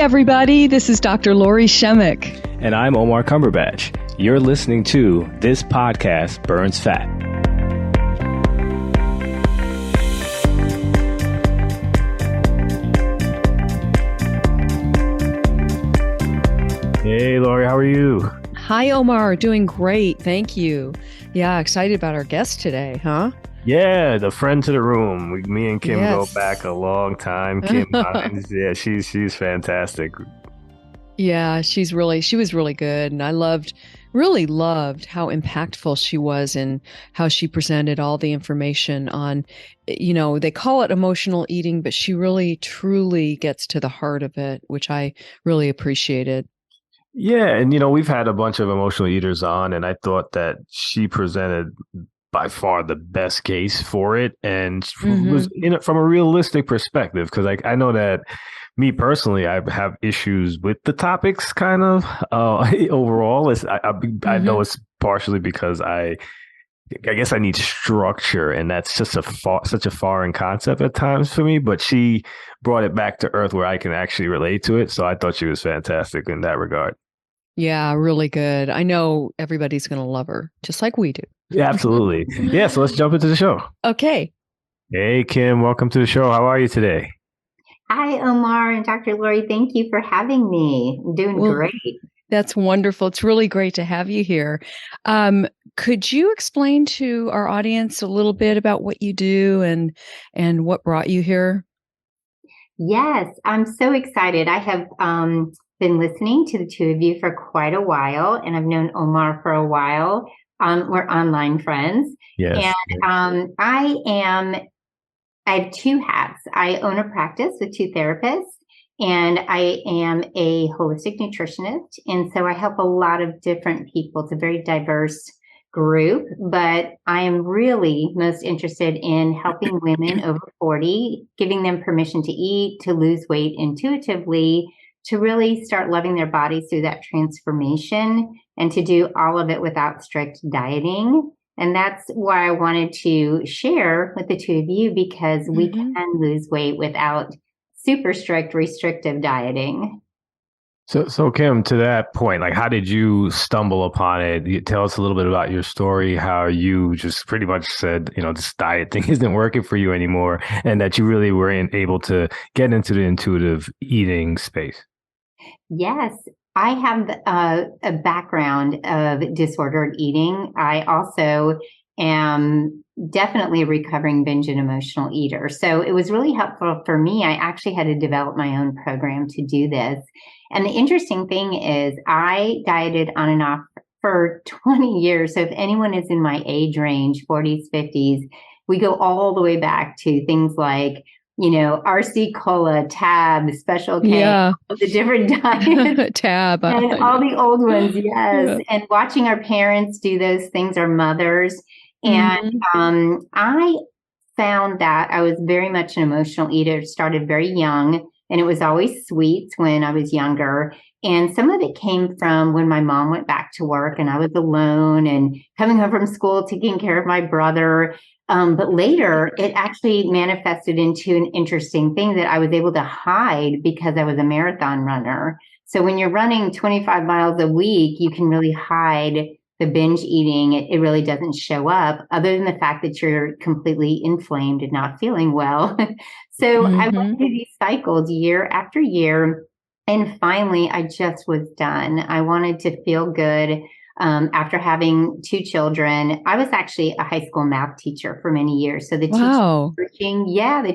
everybody. This is Dr. Lori Shemek. And I'm Omar Cumberbatch. You're listening to This Podcast Burns Fat. Hey, Lori, how are you? Hi, Omar. Doing great. Thank you. Yeah, excited about our guest today, huh? Yeah, the friend to the room. Me and Kim Yes. go back a long time. Kim Hynes. Yeah, she's fantastic. Yeah, she was really good. And I really loved how impactful she was and how she presented all the information on, they call it emotional eating, but she really truly gets to the heart of it, which I really appreciated. Yeah, and we've had a bunch of emotional eaters on, and I thought that she presented by far the best case for it, and was from a realistic perspective. Because I know that me personally, I have issues with the topics, kind of overall. I know it's partially because I guess I need structure, and that's just such a foreign concept at times for me. But she brought it back to earth where I can actually relate to it. So I thought she was fantastic in that regard. Yeah, really good. I know everybody's going to love her, just like we do. Yeah, absolutely. Yeah, so let's jump into the show. Okay. Hey, Kim, welcome to the show. How are you today? Hi, Omar and Dr. Lori. Thank you for having me. I'm doing great. That's wonderful. It's really great to have you here. Could you explain to our audience a little bit about what you do and what brought you here? Yes, I'm so excited. I have been listening to the two of you for quite a while, and I've known Omar for a while. We're online friends. Yes. And I have two hats. I own a practice with two therapists, and I am a holistic nutritionist. And so I help a lot of different people. It's a very diverse group, but I am really most interested in helping women over 40, giving them permission to eat, to lose weight intuitively, to really start loving their bodies through that transformation, and to do all of it without strict dieting. And that's why I wanted to share with the two of you, because we can lose weight without super strict restrictive dieting. So Kim, to that point, like, how did you stumble upon it? Tell us a little bit about your story, how you just pretty much said, this diet thing isn't working for you anymore, and that you really weren't able to get into the intuitive eating space. Yes, I have a background of disordered eating. I also am definitely a recovering binge and emotional eater. So it was really helpful for me. I actually had to develop my own program to do this. And the interesting thing is I dieted on and off for 20 years. So if anyone is in my age range, 40s, 50s, we go all the way back to things like, RC Cola, Tab, Special K, all the different diets. Tab. And all the old ones, yes. Yeah. And watching our parents do those things, our mothers. And I found that I was very much an emotional eater. Started very young, and it was always sweets when I was younger. And some of it came from when my mom went back to work and I was alone and coming home from school, taking care of my brother. But later, it actually manifested into an interesting thing that I was able to hide because I was a marathon runner. So when you're running 25 miles a week, you can really hide the binge eating. It really doesn't show up, other than the fact that you're completely inflamed and not feeling well. So I went through these cycles year after year. And finally, I just was done. I wanted to feel good. After having two children, I was actually a high school math teacher for many years. So the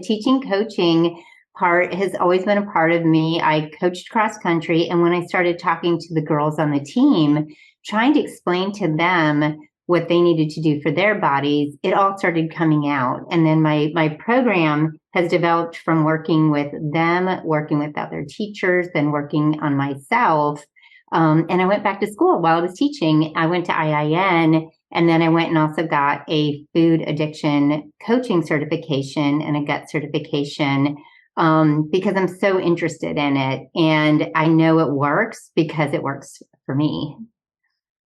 teaching coaching part has always been a part of me. I coached cross country. And when I started talking to the girls on the team, trying to explain to them what they needed to do for their bodies, it all started coming out. And then my program has developed from working with them, working with other teachers, then working on myself. And I went back to school while I was teaching. I went to IIN, and then I went and also got a food addiction coaching certification and a gut certification because I'm so interested in it. And I know it works because it works for me.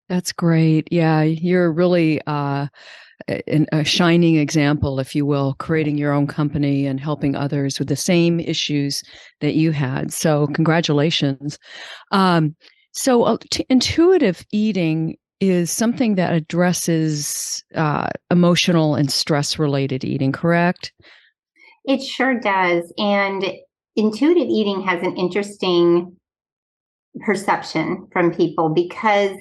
That's great. Yeah, you're really a shining example, if you will, creating your own company and helping others with the same issues that you had. So, congratulations. Um, Intuitive eating is something that addresses emotional and stress related eating, correct? It sure does. And intuitive eating has an interesting perception from people because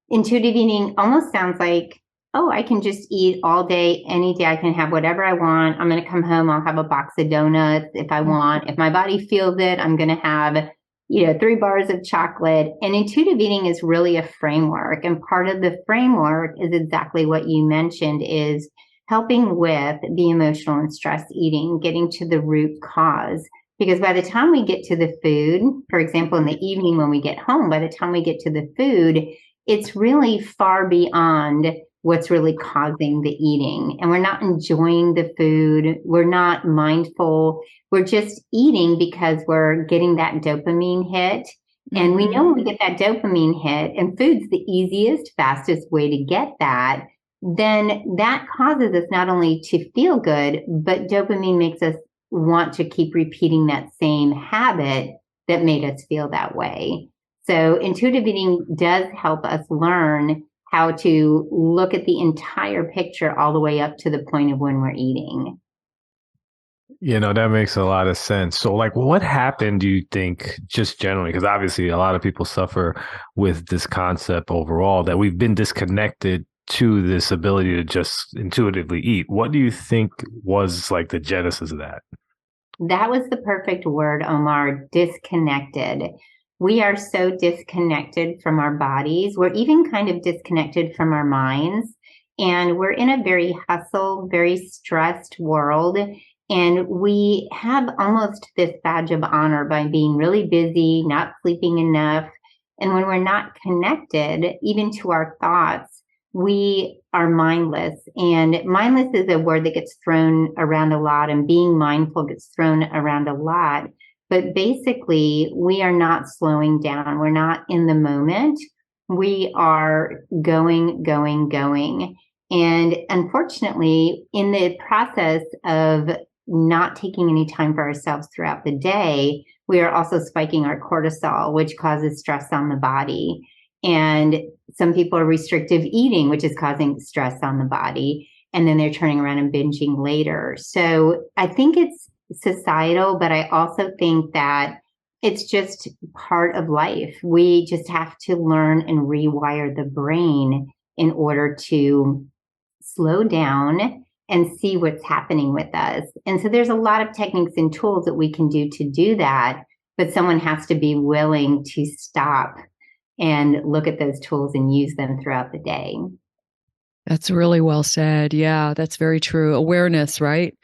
intuitive eating almost sounds like, oh, I can just eat all day, any day. I can have whatever I want. I'm going to come home. I'll have a box of donuts if I want. If my body feels it, I'm going to have, 3 bars of chocolate. And intuitive eating is really a framework. And part of the framework is exactly what you mentioned, is helping with the emotional and stress eating, getting to the root cause. Because by the time we get to the food, for example, in the evening when we get home, by the time we get to the food, it's really far beyond what's really causing the eating. And we're not enjoying the food. We're not mindful. We're just eating because we're getting that dopamine hit. And we know when we get that dopamine hit, and food's the easiest, fastest way to get that, then that causes us not only to feel good, but dopamine makes us want to keep repeating that same habit that made us feel that way. So intuitive eating does help us learn how to look at the entire picture all the way up to the point of when we're eating. That makes a lot of sense. So, like, what happened, do you think, just generally? Because obviously, a lot of people suffer with this concept overall that we've been disconnected to this ability to just intuitively eat. What do you think was like the genesis of that? That was the perfect word, Omar, disconnected. We are so disconnected from our bodies. We're even kind of disconnected from our minds. And we're in a very hustle, very stressed world. And we have almost this badge of honor by being really busy, not sleeping enough. And when we're not connected, even to our thoughts, we are mindless. And mindless is a word that gets thrown around a lot, and being mindful gets thrown around a lot. But basically, we are not slowing down. We're not in the moment. We are going, going, going. And unfortunately, in the process of not taking any time for ourselves throughout the day, we are also spiking our cortisol, which causes stress on the body. And some people are restrictive eating, which is causing stress on the body. And then they're turning around and binging later. So I think it's societal, but I also think that it's just part of life. We just have to learn and rewire the brain in order to slow down and see what's happening with us. And so there's a lot of techniques and tools that we can do to do that, but someone has to be willing to stop and look at those tools and use them throughout the day. That's really well said. Yeah, that's very true. Awareness, right?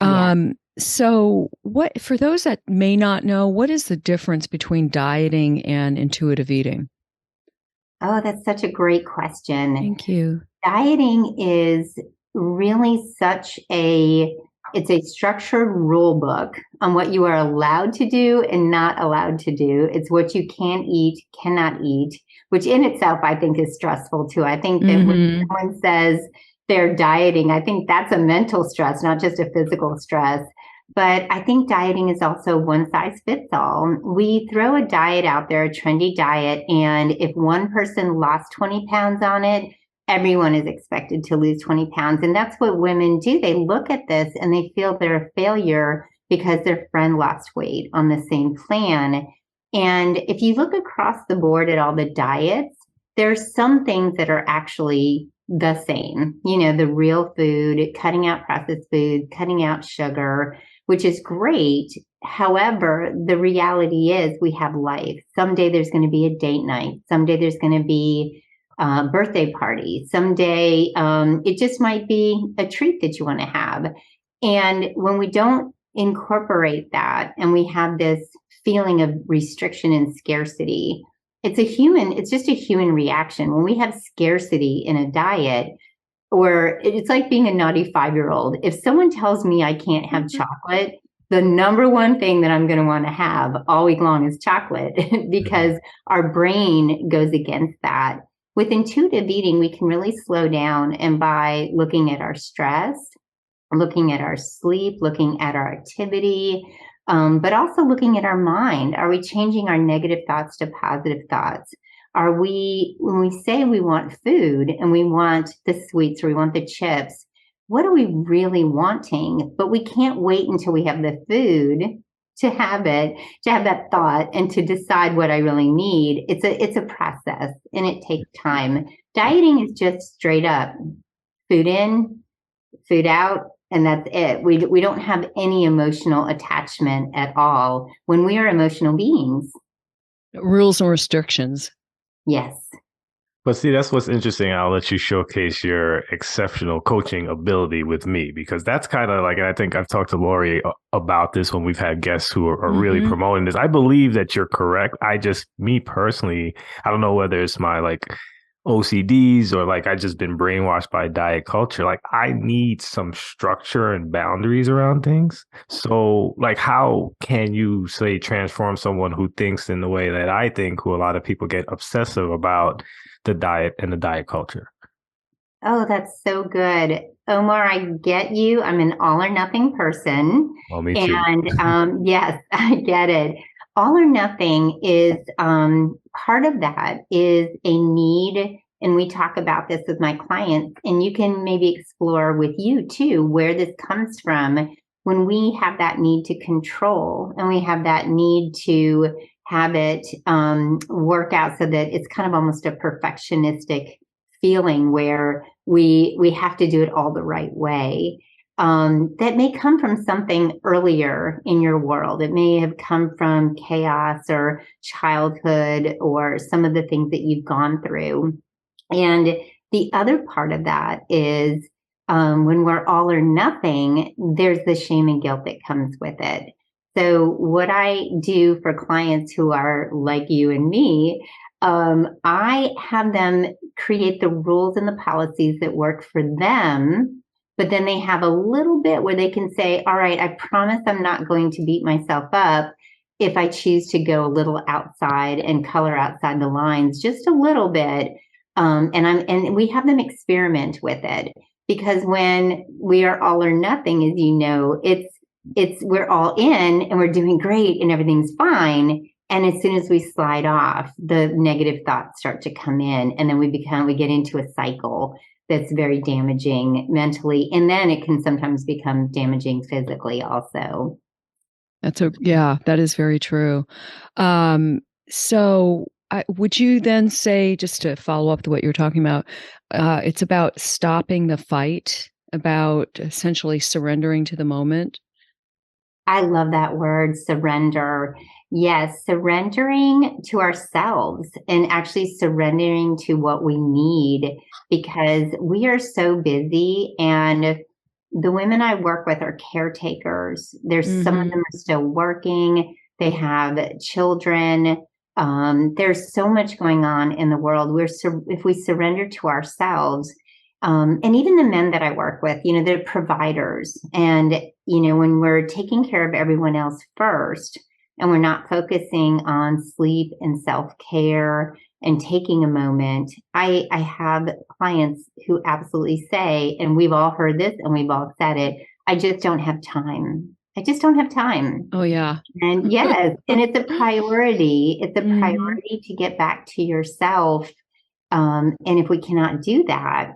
Yes. So what, for those that may not know, what is the difference between dieting and intuitive eating? Oh, that's such a great question. Thank you. Dieting is really it's a structured rule book on what you are allowed to do and not allowed to do. It's what you can eat, cannot eat, which in itself I think is stressful too. I think that when someone says they're dieting, I think that's a mental stress, not just a physical stress. But I think dieting is also one size fits all. We throw a diet out there, a trendy diet, and if one person lost 20 pounds on it, everyone is expected to lose 20 pounds. And that's what women do. They look at this and they feel they're a failure because their friend lost weight on the same plan. And if you look across the board at all the diets, there's some things that are actually the same. The real food, cutting out processed food, cutting out sugar, which is great. However, the reality is we have life. Someday there's going to be a date night. Someday there's going to be birthday party. Someday it just might be a treat that you want to have. And when we don't incorporate that and we have this feeling of restriction and scarcity, it's just a human reaction. When we have scarcity in a diet, or it's like being a naughty 5-year-old. If someone tells me I can't have chocolate, the number one thing that I'm going to want to have all week long is chocolate because our brain goes against that. with intuitive eating, we can really slow down, and by looking at our stress, looking at our sleep, looking at our activity, but also looking at our mind. Are we changing our negative thoughts to positive thoughts? Are we, when we say we want food and we want the sweets or we want the chips, what are we really wanting? But we can't wait until we have the food to have it, to have that thought and to decide what I really need. It's a process and it takes time. Dieting is just straight up food in, food out, and that's it. We don't have any emotional attachment at all when we are emotional beings. Rules and restrictions. Yes. But see, that's what's interesting. I'll let you showcase your exceptional coaching ability with me, because that's kind of like, and I think I've talked to Lori about this when we've had guests who are really promoting this. I believe that you're correct. Me personally, I don't know whether it's my like OCDs or like I just been brainwashed by diet culture. Like I need some structure and boundaries around things. So like how can you say transform someone who thinks in the way that I think, who a lot of people get obsessive about the diet and the diet culture? Oh, that's so good. Omar, I get you. I'm an all or nothing person. Well, me too. And yes, I get it. All or nothing is part of that is a need. And we talk about this with my clients, and you can maybe explore with you too, where this comes from when we have that need to control and we have that need to have it work out so that it's kind of almost a perfectionistic feeling where we have to do it all the right way. That may come from something earlier in your world. It may have come from chaos or childhood or some of the things that you've gone through. And the other part of that is when we're all or nothing, there's the shame and guilt that comes with it. So what I do for clients who are like you and me, I have them create the rules and the policies that work for them, but then they have a little bit where they can say, all right, I promise I'm not going to beat myself up if I choose to go a little outside and color outside the lines just a little bit. And we have them experiment with it, because when we are all or nothing, as you know, we're all in and we're doing great and everything's fine. And as soon as we slide off, the negative thoughts start to come in, and then we get into a cycle that's very damaging mentally. And then it can sometimes become damaging physically also. That is very true. Would you then say, just to follow up to what you were talking about, it's about stopping the fight, about essentially surrendering to the moment? I love that word, surrender. Yes, surrendering to ourselves and actually surrendering to what we need, because we are so busy, and the women I work with are caretakers. There's some of them are still working. They have children. There's so much going on in the world. If we surrender to ourselves, and even the men that I work with, they're providers. And, when we're taking care of everyone else first, and we're not focusing on sleep and self-care and taking a moment, I have clients who absolutely say, and we've all heard this and we've all said it, I just don't have time. I just don't have time. Oh, yeah. And yes, and it's a priority. It's a priority to get back to yourself. And if we cannot do that,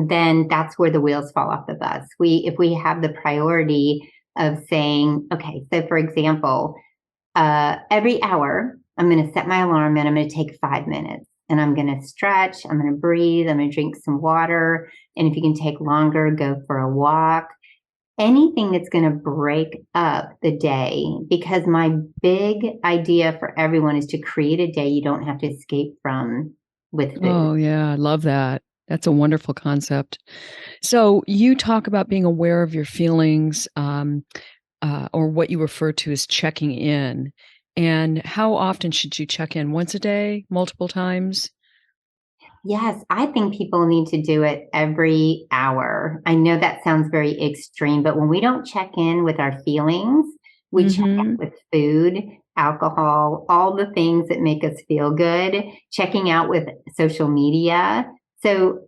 then that's where the wheels fall off the bus. If we have the priority of saying, okay, so for example, every hour, I'm going to set my alarm and I'm going to take 5 minutes, and I'm going to stretch. I'm going to breathe. I'm going to drink some water. And if you can take longer, go for a walk. Anything that's going to break up the day, because my big idea for everyone is to create a day you don't have to escape from with food. Oh, yeah. I love that. That's a wonderful concept. So you talk about being aware of your feelings, or what you refer to as checking in. And how often should you check in? Once a day? Multiple times? Yes, I think people need to do it every hour. I know that sounds very extreme, but when we don't check in with our feelings, we check in with food, alcohol, all the things that make us feel good, checking out with social media. So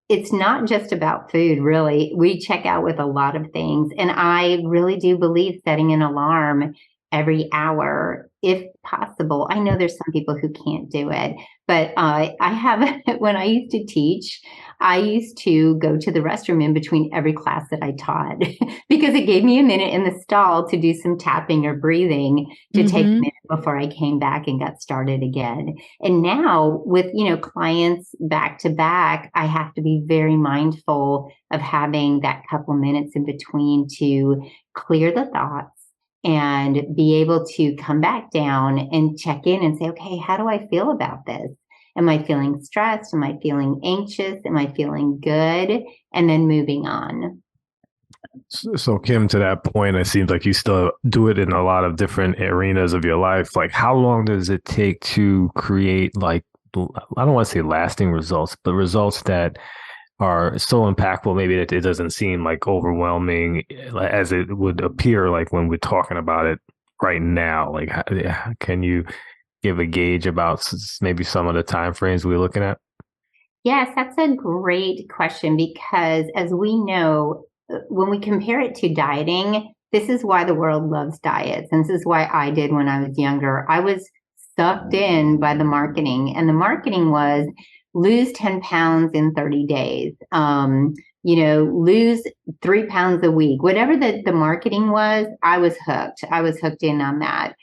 it's not just about food, really. We check out with a lot of things. And I really do believe setting an alarm every hour, if possible. I know there's some people who can't do it, but I have, when I used to teach, I used to go to the restroom in between every class that I taught because it gave me a minute in the stall to do some tapping or breathing to take a minute before I came back and got started again. And now with, clients back to back, I have to be very mindful of having that couple minutes in between to clear the thoughts and be able to come back down and check in and say, okay, how do I feel about this? Am I feeling stressed? Am I feeling anxious? Am I feeling good? And then moving on. So Kim, to that point, it seems like you still do it in a lot of different arenas of your life. Like, how long does it take to create, like, I don't want to say lasting results, but results that are so impactful, maybe that it doesn't seem like overwhelming as it would appear like when we're talking about it right now? Like, can you give a gauge about maybe some of the time frames we're looking at? Yes, that's a great question, because as we know, when we compare it to dieting, this is why the world loves diets. And this is why I did when I was younger. I was sucked in by the marketing, and the marketing was lose 10 pounds in 30 days, lose 3 pounds a week, whatever the marketing was. I was hooked. I was hooked in on that.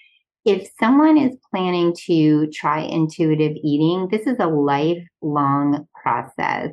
If someone is planning to try intuitive eating, this is a lifelong process.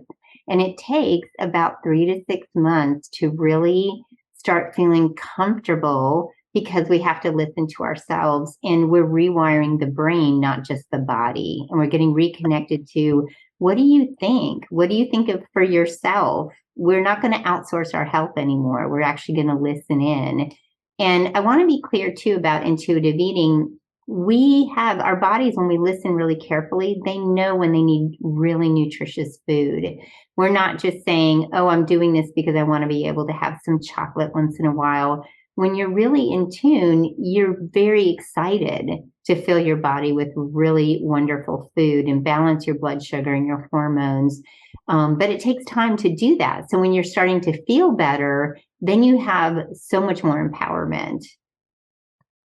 And it takes about 3 to 6 months to really start feeling comfortable, because we have to listen to ourselves, and we're rewiring the brain, not just the body. And we're getting reconnected to, what do you think? What do you think of for yourself? We're not going to outsource our health anymore. We're actually going to listen in. And I want to be clear too about intuitive eating. We have our bodies, when we listen really carefully, they know when they need really nutritious food. We're not just saying, oh, I'm doing this because I want to be able to have some chocolate once in a while. When you're really in tune, you're very excited to fill your body with really wonderful food and balance your blood sugar and your hormones. But it takes time to do that. So when you're starting to feel better, then you have so much more empowerment.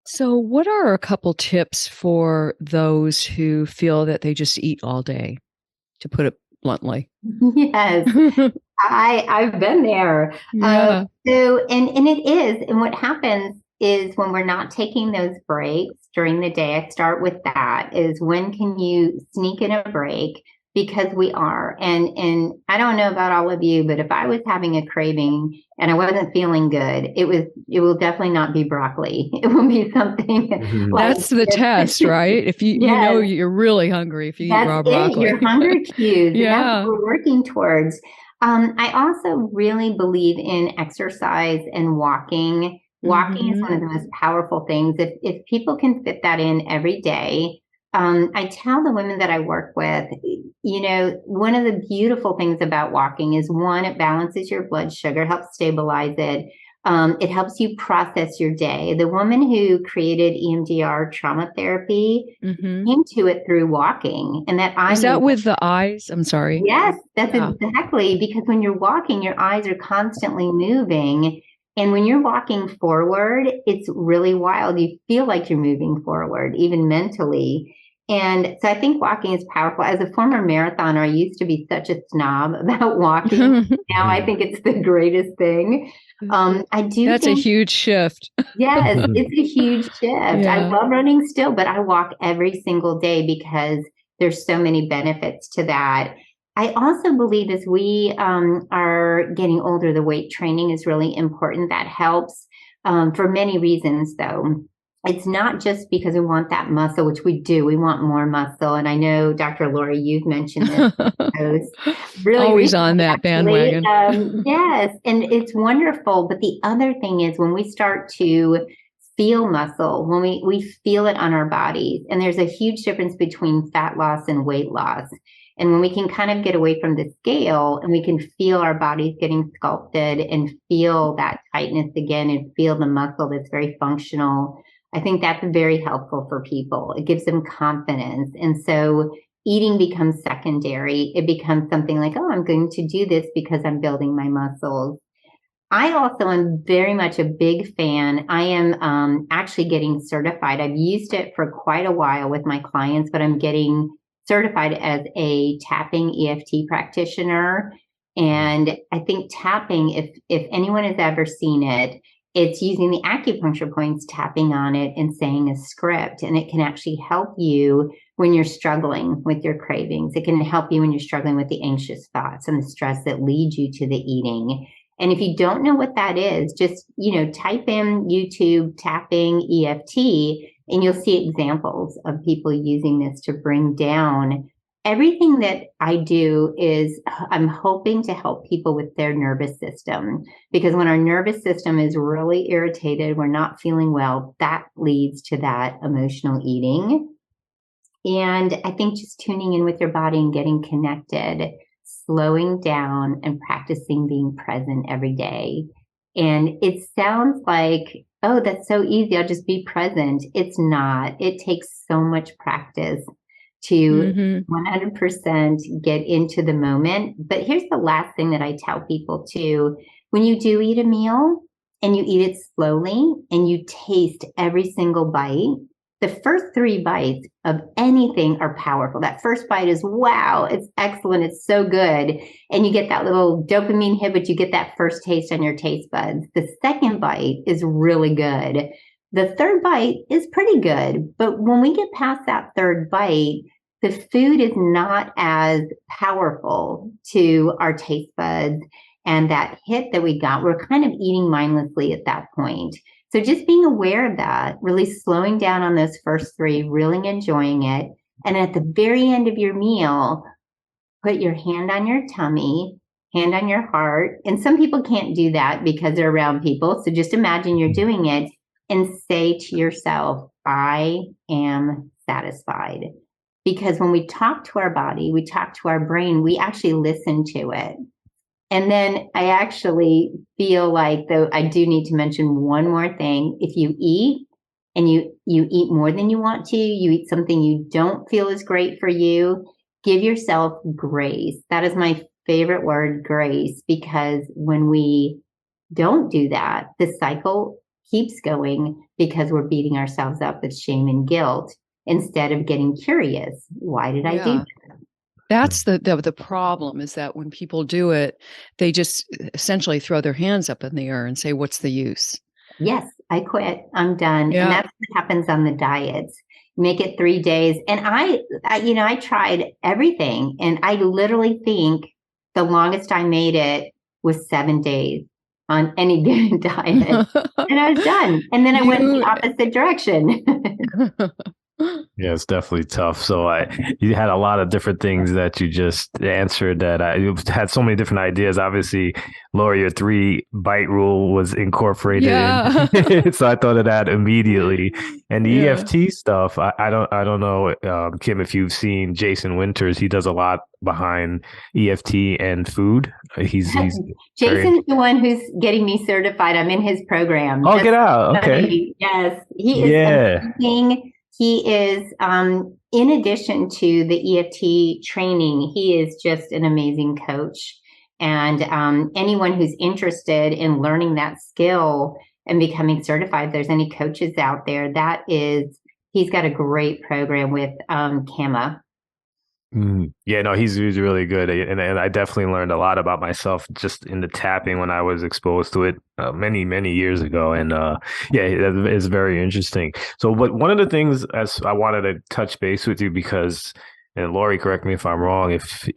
So what are a couple tips for those who feel that they just eat all day, to put it bluntly? Yes, I've been there. Yeah. And it is. And what happens is, when we're not taking those breaks during the day, I start with that, is when can you sneak in a break? Because we are. And I don't know about all of you, but if I was having a craving and I wasn't feeling good, it will definitely not be broccoli. It will be something like, that's the test, right? If you yes, you're really hungry if you eat raw broccoli. Your hunger cues. Yeah. And that's what we're working towards. I also really believe in exercise and walking. Walking is one of the most powerful things. If people can fit that in every day, I tell the women that I work with, one of the beautiful things about walking is, one, it balances your blood sugar, helps stabilize it. It helps you process your day. The woman who created EMDR trauma therapy came to it through walking. And is that with the eyes? I'm sorry. Yes, that's exactly. Because when you're walking, your eyes are constantly moving. And when you're walking forward, it's really wild. You feel like you're moving forward, even mentally. And so I think walking is powerful. As a former marathoner, I used to be such a snob about walking. Now I think it's the greatest thing. I do. That's a huge shift. Yes, it's a huge shift. Yeah. I love running still, but I walk every single day because there's so many benefits to that. I also believe, as we are getting older, the weight training is really important. That helps for many reasons, though. It's not just because we want that muscle, which we do. We want more muscle. And I know, Dr. Lori, you've mentioned this. Really always on that bandwagon. Yes, and it's wonderful. But the other thing is, when we start to feel muscle, when we feel it on our bodies, and there's a huge difference between fat loss and weight loss. And when we can kind of get away from the scale and we can feel our bodies getting sculpted and feel that tightness again and feel the muscle that's very functional, I think that's very helpful for people. It gives them confidence. And so eating becomes secondary. It becomes something like, oh, I'm going to do this because I'm building my muscles. I also am very much a big fan. I am actually getting certified. I've used it for quite a while with my clients, but I'm getting certified as a tapping EFT practitioner. And I think tapping, if anyone has ever seen it, it's using the acupuncture points, tapping on it and saying a script. And it can actually help you when you're struggling with your cravings. It can help you when you're struggling with the anxious thoughts and the stress that leads you to the eating. And if you don't know what that is, just, type in YouTube tapping EFT and you'll see examples of people using this to bring down. Everything that I do is I'm hoping to help people with their nervous system, because when our nervous system is really irritated, we're not feeling well, that leads to that emotional eating. And I think just tuning in with your body and getting connected, slowing down and practicing being present every day. And it sounds like, oh, that's so easy, I'll just be present. It's not. It takes so much practice to 100% get into the moment. But here's the last thing that I tell people too. When you do eat a meal and you eat it slowly and you taste every single bite, the first 3 bites of anything are powerful. That first bite is, wow, it's excellent, it's so good. And you get that little dopamine hit, but you get that first taste on your taste buds. The second bite is really good. The third bite is pretty good. But when we get past that third bite, the food is not as powerful to our taste buds. And that hit that we got, we're kind of eating mindlessly at that point. So just being aware of that, really slowing down on those first 3, really enjoying it. And at the very end of your meal, put your hand on your tummy, hand on your heart. And some people can't do that because they're around people. So just imagine you're doing it and say to yourself, I am satisfied. Because when we talk to our body, we talk to our brain, we actually listen to it. And then I actually feel like, though, I do need to mention one more thing. If you eat and you eat more than you want to, you eat something you don't feel is great for you, give yourself grace. That is my favorite word, grace, because when we don't do that, the cycle keeps going because we're beating ourselves up with shame and guilt instead of getting curious. Why did I do that? That's the problem, is that when people do it, they just essentially throw their hands up in the air and say, what's the use? Yes, I quit. I'm done. Yeah. And that's what happens on the diets. Make it 3 days. And I tried everything. And I literally think the longest I made it was 7 days on any given diet. And I was done. And then I went in the opposite direction. Yeah, it's definitely tough. So you had a lot of different things that you just answered that you had so many different ideas. Obviously, Laura, your 3 bite rule was incorporated in. So I thought of that immediately. And the EFT stuff, I don't know, Kim, if you've seen Jason Winters, he does a lot behind EFT and food. He's Jason's the one who's getting me certified. I'm in his program. Oh, get out. Okay. Yes, he is amazing. He is, in addition to the EFT training, he is just an amazing coach. And anyone who's interested in learning that skill and becoming certified, if there's any coaches out there, he's got a great program with Kama. Yeah, no, he's really good. And I definitely learned a lot about myself just in the tapping when I was exposed to it many years ago. And yeah, it's very interesting. So, but one of the things as I wanted to touch base with you because, and Lori, correct me if I'm wrong, if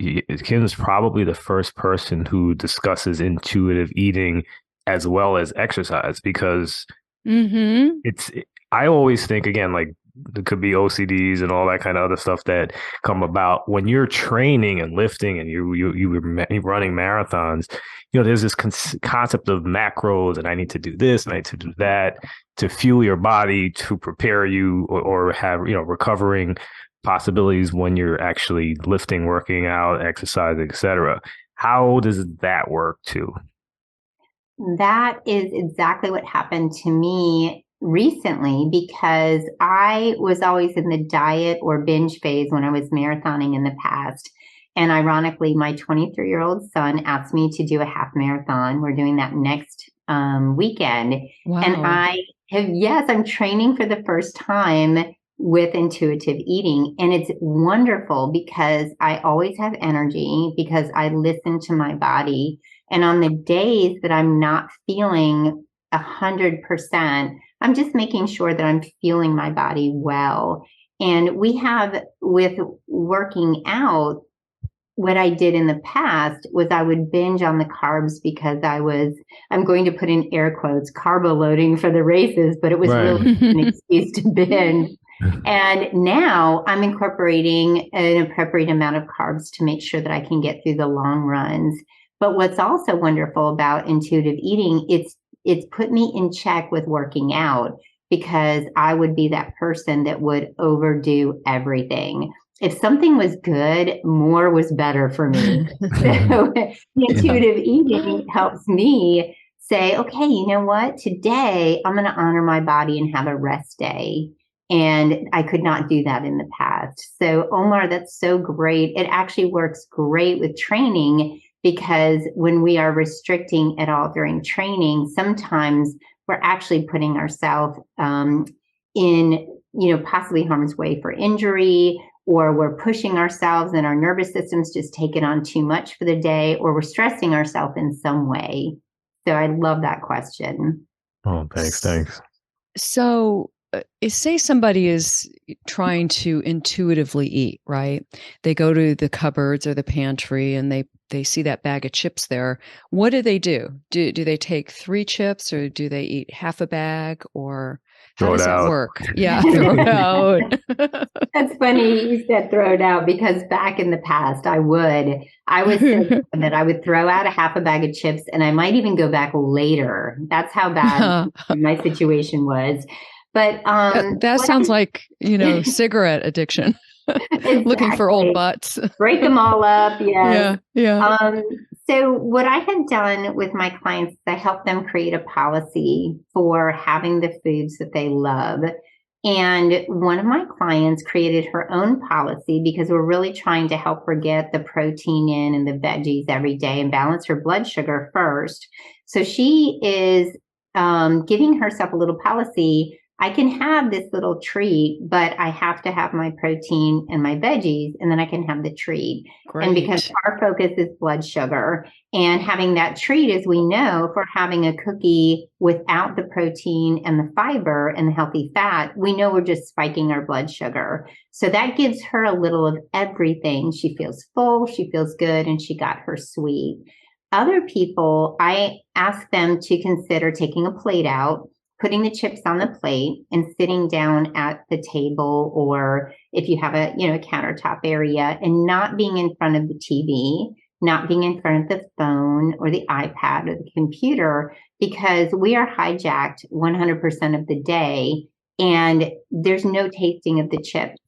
Kim's probably the first person who discusses intuitive eating as well as exercise, because I always think, again, like, it could be OCDs and all that kind of other stuff that come about when you're training and lifting and you were running marathons. There's this concept of macros, and I need to do this and I need to do that to fuel your body to prepare you or have recovering possibilities when you're actually lifting, working out, exercise, etc. How does that work too? That is exactly what happened to me. recently because I was always in the diet or binge phase when I was marathoning in the past. And ironically, my 23-year-old son asked me to do a half marathon. We're doing that next weekend. Wow. And I'm training for the first time with intuitive eating. And it's wonderful because I always have energy because I listen to my body. And on the days that I'm not feeling 100%, I'm just making sure that I'm feeling my body well. And we have, with working out, what I did in the past was I would binge on the carbs because I'm going to put in air quotes, carbo loading for the races, but it was really an excuse to binge. And now I'm incorporating an appropriate amount of carbs to make sure that I can get through the long runs. But what's also wonderful about intuitive eating, it's put me in check with working out because I would be that person that would overdo everything. If something was good, more was better for me. So intuitive eating helps me say, okay, you know what? Today I'm going to honor my body and have a rest day. And I could not do that in the past. So Omar, that's so great. It actually works great with training because when we are restricting at all during training, sometimes we're actually putting ourselves in, possibly harm's way for injury, or we're pushing ourselves and our nervous system's just taken on too much for the day, or we're stressing ourselves in some way. So I love that question. Oh, thanks. So say somebody is trying to intuitively eat, right? They go to the cupboards or the pantry and they see that bag of chips there. What do they do? Do they take 3 chips or do they eat half a bag, or how does that work? Yeah, throw it out. That's funny you said throw it out because back in the past I was so that I would throw out a half a bag of chips and I might even go back later. That's how bad my situation was. But that sounds like, cigarette addiction. Exactly. Looking for old butts. Break them all up. Yes. Yeah. So what I have done with my clients is I help them create a policy for having the foods that they love. And one of my clients created her own policy because we're really trying to help her get the protein in and the veggies every day and balance her blood sugar first. So she is giving herself a little policy. I can have this little treat, but I have to have my protein and my veggies, and then I can have the treat. Great. And because our focus is blood sugar, and having that treat, as we know, if we're having a cookie without the protein and the fiber and the healthy fat, we know we're just spiking our blood sugar. So that gives her a little of everything. She feels full, she feels good, and she got her sweet. Other people, I ask them to consider taking a plate out, putting the chips on the plate and sitting down at the table, or if you have a countertop area, and not being in front of the TV, not being in front of the phone or the iPad or the computer, because we are hijacked 100% of the day. And there's no tasting of the chips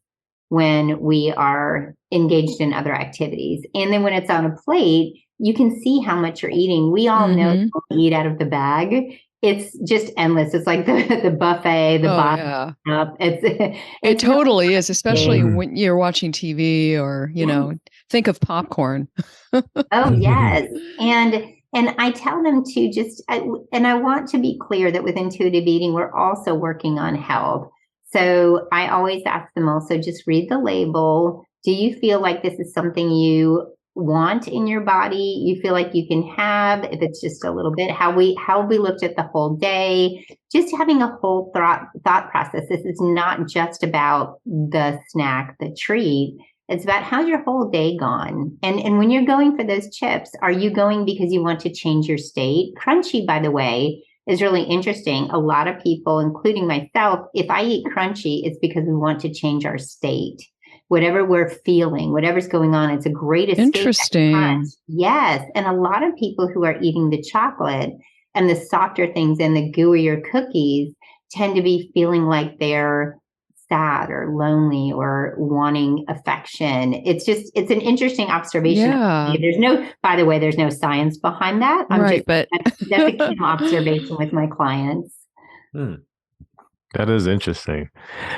when we are engaged in other activities. And then when it's on a plate, you can see how much you're eating. We all know you eat out of the bag. It's just endless. It's like the buffet, the bottom up. It totally is, especially when you're watching TV or, think of popcorn. Oh, yes. And I tell them to and I want to be clear that with intuitive eating, we're also working on health. So I always ask them also, just read the label. Do you feel like this is something you want in your body, you feel like you can have, if it's just a little bit, how we looked at the whole day, just having a whole thought process. This is not just about the snack, the treat. It's about how's your whole day gone. And when you're going for those chips, are you going because you want to change your state? Crunchy, by the way, is really interesting. A lot of people, including myself, if I eat crunchy, it's because we want to change our state. Whatever we're feeling, whatever's going on, it's a great escape. Interesting. Yes. And a lot of people who are eating the chocolate and the softer things and the gooier cookies tend to be feeling like they're sad or lonely or wanting affection. It's an interesting observation. Yeah. By the way, there's no science behind that. That's a Kim observation with my clients. That is interesting.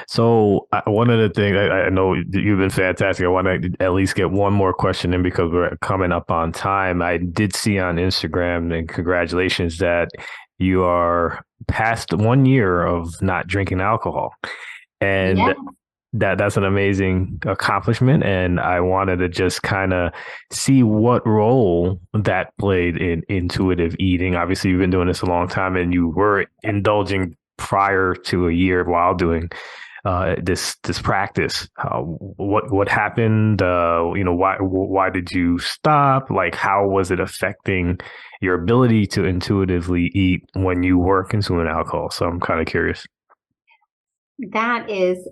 So one of the things I know you've been fantastic. I want to at least get one more question in because we're coming up on time. I did see on Instagram, and congratulations, that you are past 1 year of not drinking alcohol. And Yeah. that's an amazing accomplishment. And I wanted to just kind of see what role that played in intuitive eating. Obviously, you've been doing this a long time and you were indulging prior to a year while doing this practice. What happened? Why did you stop? Like, how was it affecting your ability to intuitively eat when you were consuming alcohol? So I'm kind of curious. That is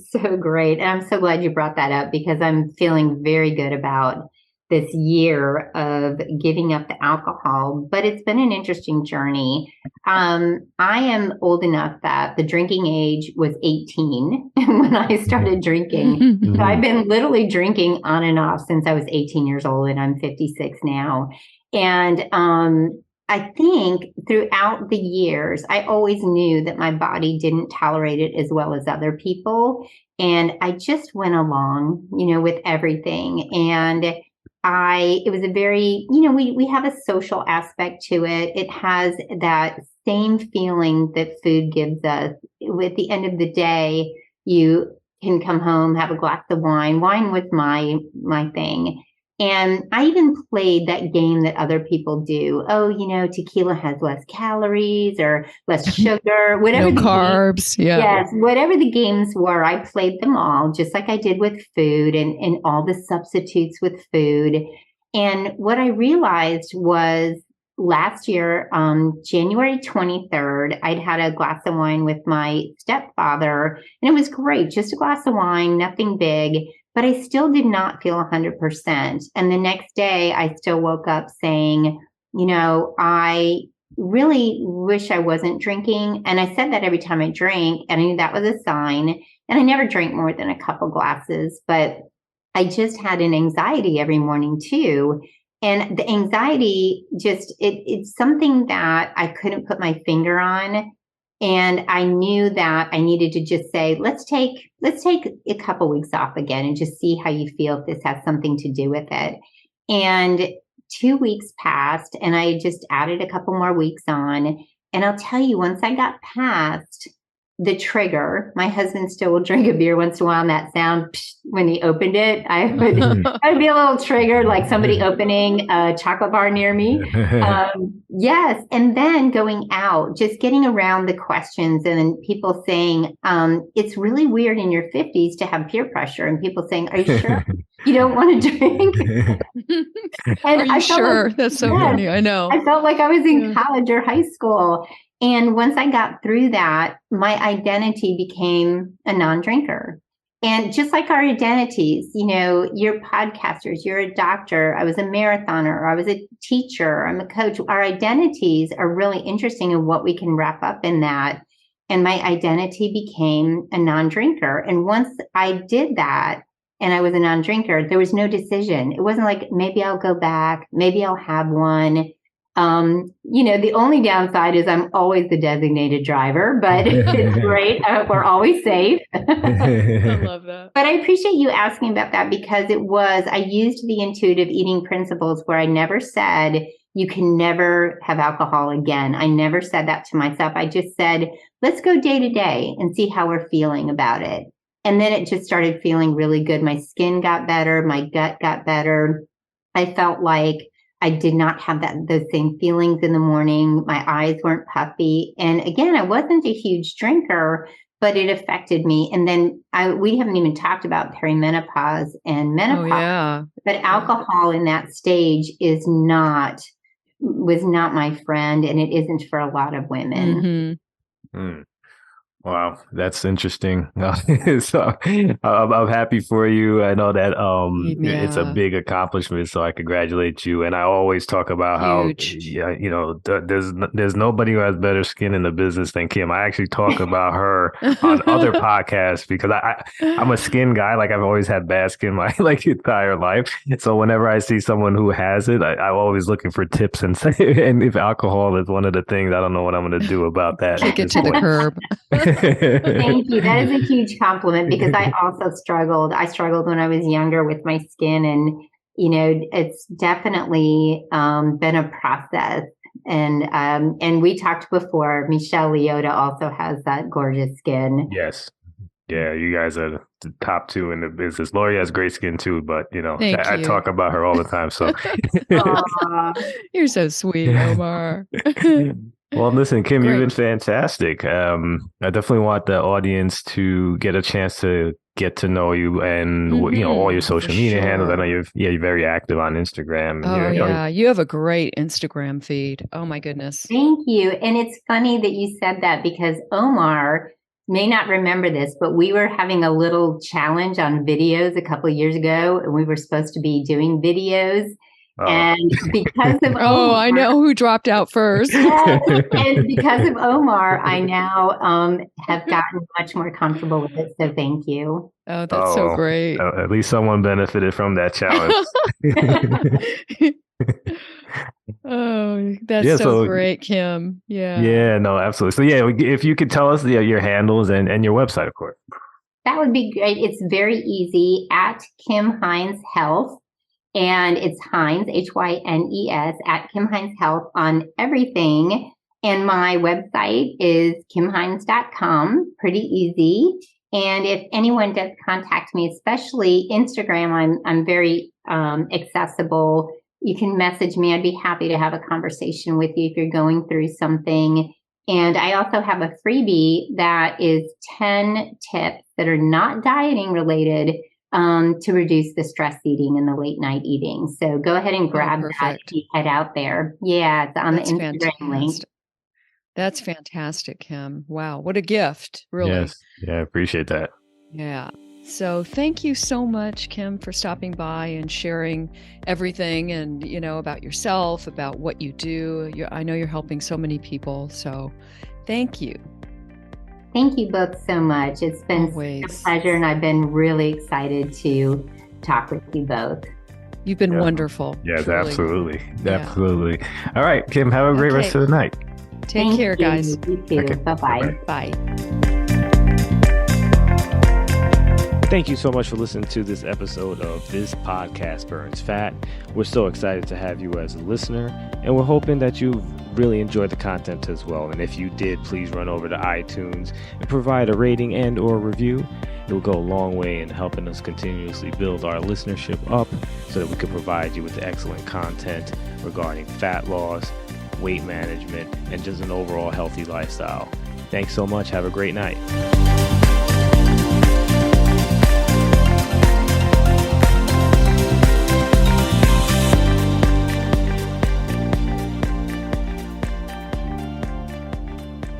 so great. And I'm so glad you brought that up because I'm feeling very good about this year of giving up the alcohol, but it's been an interesting journey. I am old enough that the drinking age was 18 when I started drinking. So I've been literally drinking on and off since I was 18 years old, and I'm 56 now. And I think throughout the years, I always knew that my body didn't tolerate it as well as other people. And I just went along, with everything. And it was a very, we have a social aspect to it. It has that same feeling that food gives us. At the end of the day, you can come home, have a glass of wine. Wine was my thing. And I even played that game that other people do. Oh, tequila has less calories or less sugar, whatever. No carbs. Yeah. Yes. Whatever the games were, I played them all, just like I did with food and all the substitutes with food. And what I realized was last year, January 23rd, I'd had a glass of wine with my stepfather, and it was great. Just a glass of wine, nothing big. But I still did not feel 100%. And the next day, I still woke up saying, I really wish I wasn't drinking. And I said that every time I drank, and I knew that was a sign. And I never drank more than a couple glasses, but I just had an anxiety every morning too. And the anxiety it's something that I couldn't put my finger on. And I knew that I needed to just say, let's take a couple weeks off again and just see how you feel if this has something to do with it. And 2 weeks passed and I just added a couple more weeks on. And I'll tell you, once I got past the trigger, my husband still will drink a beer once in a while, and that sound when he opened it, I'd be a little triggered, like somebody opening a chocolate bar near me. Yes. And then going out, just getting around the questions and then people saying, it's really weird in your 50s to have peer pressure, and people saying, are you sure you don't want to drink? And are you sure? That's so funny. I know. I felt like I was in college or high school. And once I got through that, my identity became a non-drinker. And just like our identities, you're podcasters, you're a doctor, I was a marathoner, I was a teacher, I'm a coach. Our identities are really interesting in what we can wrap up in that. And my identity became a non-drinker. And once I did that and I was a non-drinker, there was no decision. It wasn't like, maybe I'll go back, maybe I'll have one. The only downside is I'm always the designated driver, but it's great. We're always safe. I love that. But I appreciate you asking about that because I used the intuitive eating principles where I never said you can never have alcohol again. I never said that to myself. I just said, let's go day to day and see how we're feeling about it. And then it just started feeling really good. My skin got better. My gut got better. I felt like I did not have those same feelings in the morning. My eyes weren't puffy. And again, I wasn't a huge drinker, but it affected me. And then we haven't even talked about perimenopause and menopause. Oh, yeah. But alcohol in that stage was not my friend, and it isn't for a lot of women. Mm-hmm. Wow, that's interesting. So I'm happy for you. I know that it's a big accomplishment, so I congratulate you. And I always talk about there's nobody who has better skin in the business than Kim. I actually talk about her on other podcasts because I'm a skin guy. Like I've always had bad skin my entire life. So whenever I see someone who has it, I'm always looking for tips and if alcohol is one of the things, I don't know what I'm going to do about that. Kick it to the curb. Thank you. That is a huge compliment because I also struggled. I struggled when I was younger with my skin, and it's definitely been a process. And we talked before. Michelle Leota also has that gorgeous skin. Yes. Yeah, you guys are the top two in the business. Lori has great skin too, but I talk about her all the time. So you're so sweet, Omar. Well, listen, Kim, you've been fantastic. I definitely want the audience to get a chance to get to know you and all your social media handles. I know you're very active on Instagram. And you have a great Instagram feed. Oh my goodness. Thank you. And it's funny that you said that because Omar may not remember this, but we were having a little challenge on videos a couple of years ago, and we were supposed to be doing videos. And because of Omar, I know who dropped out first. And because of Omar, I now have gotten much more comfortable with it. So thank you. Oh, that's so great. At least someone benefited from that challenge. Oh, that's so great, Kim. Yeah. Yeah, no, absolutely. So if you could tell us your handles and your website, of course. That would be great. It's very easy, at Kim Hynes Health. And it's Hynes, Hynes, at Kim Hynes Health on everything. And my website is kimhynes.com. Pretty easy. And if anyone does contact me, especially Instagram, I'm very accessible. You can message me. I'd be happy to have a conversation with you if you're going through something. And I also have a freebie that is 10 tips that are not dieting related to reduce the stress eating and the late night eating. So go ahead and grab that if you head out there. Yeah, it's on the Instagram link. That's fantastic, Kim. Wow, what a gift, really. Yes, yeah, I appreciate that. Yeah. So thank you so much, Kim, for stopping by and sharing everything and, about yourself, about what you do. I know you're helping so many people. So thank you. Thank you both so much. It's been a pleasure, and I've been really excited to talk with you both. You've been wonderful. Yes, truly. Absolutely. Yeah. Absolutely. All right, Kim, have a great rest of the night. Take care, guys. You too. Okay. Bye-bye. Bye. Thank you so much for listening to this episode of This Podcast Burns Fat. We're so excited to have you as a listener, and we're hoping that you really enjoyed the content as well. And if you did, please run over to iTunes and provide a rating and or review. It will go a long way in helping us continuously build our listenership up so that we can provide you with excellent content regarding fat loss, weight management, and just an overall healthy lifestyle. Thanks so much. Have a great night.